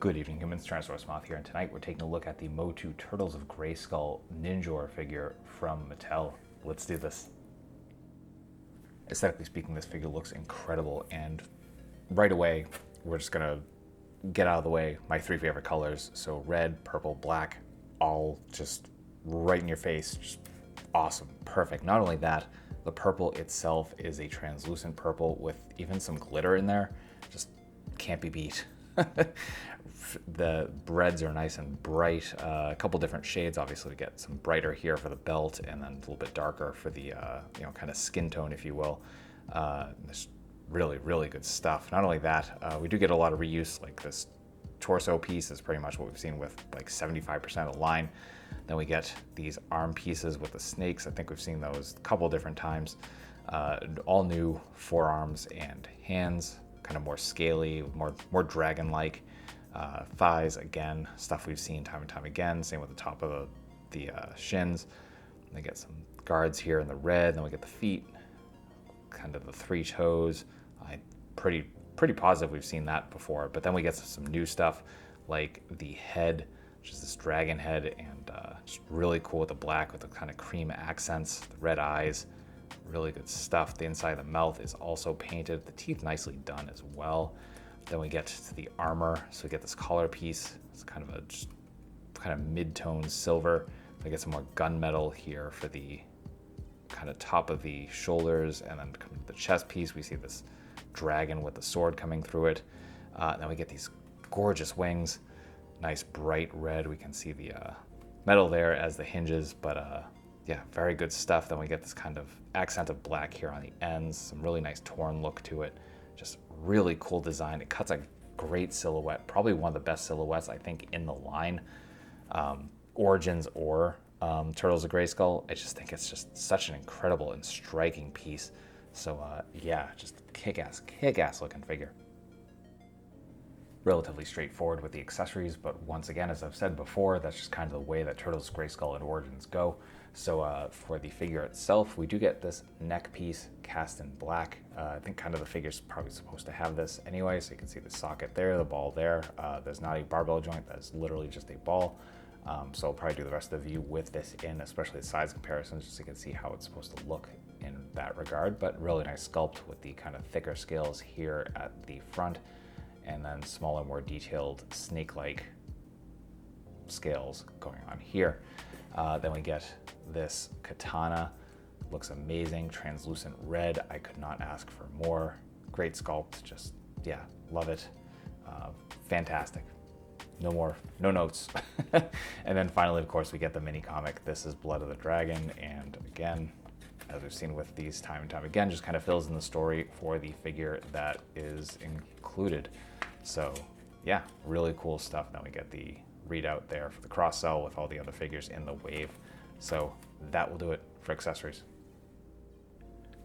Good evening, humans. Tyrannosaurusmoth here, and tonight we're taking a look at the MOTU Turtles of Grayskull Ninjor figure from Mattel. Let's do this. Aesthetically speaking, this figure looks incredible, and right away, we're just gonna get out of the way my three favorite colors. So red, purple, black, all just right in your face. Just awesome, perfect. Not only that, the purple itself is a translucent purple with even some glitter in there. Just can't be beat. The reds are nice and bright, a couple different shades. Obviously we get some brighter here for the belt, and then a little bit darker for the kind of skin tone, if you will. This really good stuff. Not only that, we do get a lot of reuse. Like this torso piece is pretty much what we've seen with like 75% of the line. Then we get these arm pieces with the snakes. I think we've seen those a couple different times. All new forearms and hands, kind of more scaly, more dragon-like. Thighs, again, stuff we've seen time and time again. Same with the top of the shins. They get some guards here in the red. Then we get the feet, kind of the three toes. I'm pretty positive we've seen that before. But then we get some new stuff like the head, which is this dragon head, and just really cool with the black with the kind of cream accents, the red eyes. Really good stuff. The inside of the mouth is also painted. The teeth nicely done as well. Then we get to the armor. So we get this collar piece. It's kind of a mid-tone silver. We get some more gunmetal here for the kind of top of the shoulders, and then the chest piece. We see this dragon with the sword coming through it. Then we get these gorgeous wings. Nice bright red. We can see the metal there as the hinges, but yeah, very good stuff. Then we get this kind of accent of black here on the ends, some really nice torn look to it. Just really cool design. It cuts a great silhouette, probably one of the best silhouettes I think in the line. Origins or Turtles of Grayskull, I just think it's just such an incredible and striking piece. So yeah, just kick-ass looking figure. Relatively straightforward with the accessories, but once again, as I've said before, that's just kind of the way that Turtles of Grayskull and Origins go. So for the figure itself, we do get this neck piece cast in black. I think kind of the figure's probably supposed to have this anyway, so you can see the socket there, the ball there. There's not a barbell joint, that's literally just a ball. So I'll probably do the rest of the view with this in, especially the size comparisons, just so you can see how it's supposed to look in that regard. But really nice sculpt with the kind of thicker scales here at the front, and then smaller, more detailed snake-like scales going on here. Then we get this katana. Looks amazing, translucent red. I could not ask for more. Great sculpt, just, yeah, love it. Fantastic. No notes. And then finally, of course, we get the mini comic. This is Blood of the Dragon, and again, as we've seen with these time and time again, just kind of fills in the story for the figure that is included. So yeah, really cool stuff. Then we get the readout there for the cross sell with all the other figures in the wave. So that will do it for accessories.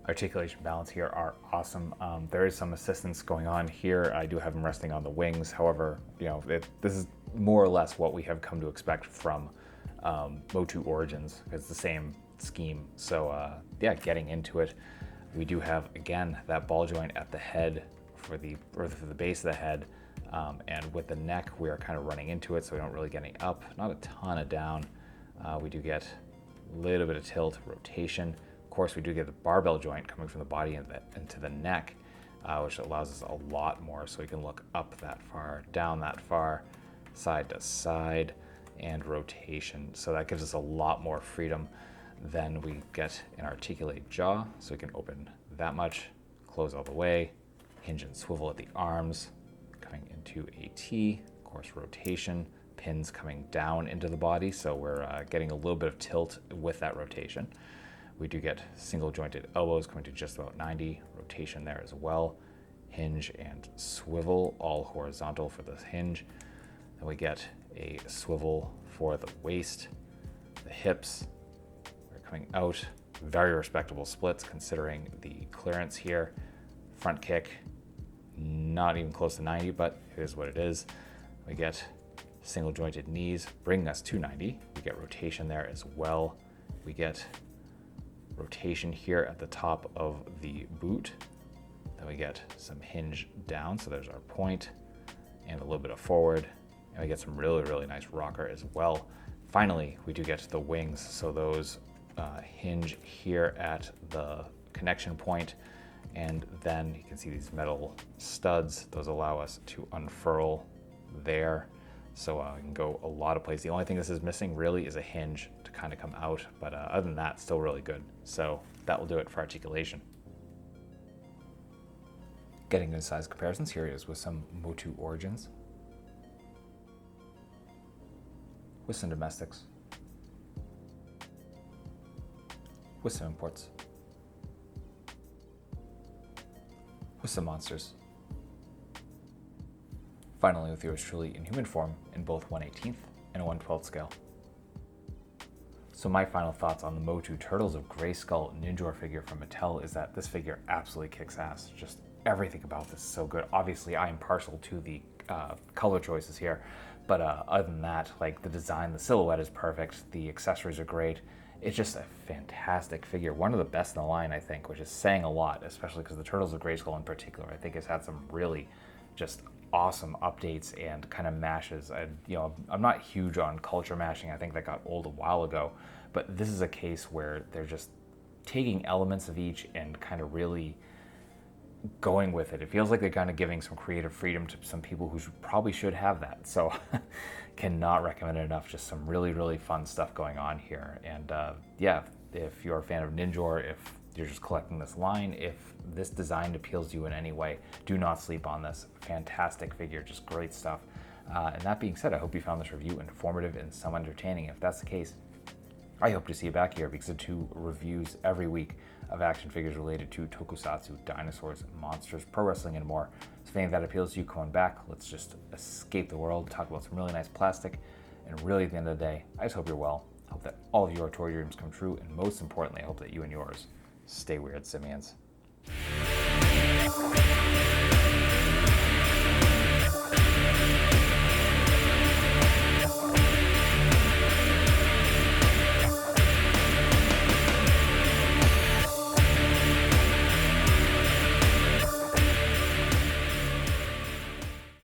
Articulation balance here are awesome. There is some assistance going on here. I do have them resting on the wings. However, this is more or less what we have come to expect from MOTU Origins. It's the same scheme. So yeah, getting into it, we do have again that ball joint at the head for the base of the head, and with the neck we are kind of running into it, so we don't really get any up, not a ton of down. We do get a little bit of tilt, rotation. Of course, we do get the barbell joint coming from the body into the neck, which allows us a lot more, so we can look up that far, down that far, side to side, and rotation. So that gives us a lot more freedom than we get in articulate jaw. So we can open that much, close all the way, hinge and swivel at the arms, coming into a T, of course rotation, pins coming down into the body, so we're getting a little bit of tilt with that rotation. We do get single jointed elbows coming to just about 90, rotation there as well, hinge and swivel, all horizontal for the hinge. Then we get a swivel for the waist, the hips, they're coming out, very respectable splits considering the clearance here. Front kick, not even close to 90, but it is what it is. We get single jointed knees, bringing us to 90. We get rotation there as well. We get rotation here at the top of the boot. Then we get some hinge down, so there's our point, and a little bit of forward, and we get some really, really nice rocker as well. Finally, we do get the wings. So those hinge here at the connection point, and then you can see these metal studs. Those allow us to unfurl there. So it can go a lot of places. The only thing this is missing really is a hinge to kind of come out, but other than that, still really good. So that will do it for articulation. Getting into size comparisons, here is with some MOTU origins, with some domestics, with some imports, with some monsters. Finally, with yours truly in human form in both 1/18 and a 1/12 scale. So my final thoughts on the MOTU Turtles of Grayskull Ninjor figure from Mattel is that this figure absolutely kicks ass. Just everything about this is so good. Obviously, I am partial to the color choices here, but other than that, like the design, the silhouette is perfect, the accessories are great. It's just a fantastic figure, one of the best in the line, I think, which is saying a lot, especially because the Turtles of Grayskull in particular, I think has had some really just awesome updates and kind of mashes. I'm not huge on culture mashing. I think that got old a while ago, but this is a case where they're just taking elements of each and kind of really going with it. It feels like they're kind of giving some creative freedom to some people who probably should have that. So cannot recommend it enough. Just some really, really fun stuff going on here. And yeah, if you're a fan of Ninjor, if you're just collecting this line, if this design appeals to you in any way, do not sleep on this. Fantastic figure, just great stuff. And that being said, I hope you found this review informative and some entertaining. If that's the case, I hope to see you back here because I do reviews every week of action figures related to tokusatsu, dinosaurs, monsters, pro wrestling, and more. So if anything that appeals to you, come on back. Let's just escape the world, talk about some really nice plastic, and really at the end of the day, I just hope you're well. I hope that all of your toy dreams come true, and most importantly, I hope that you and yours stay weird, simians.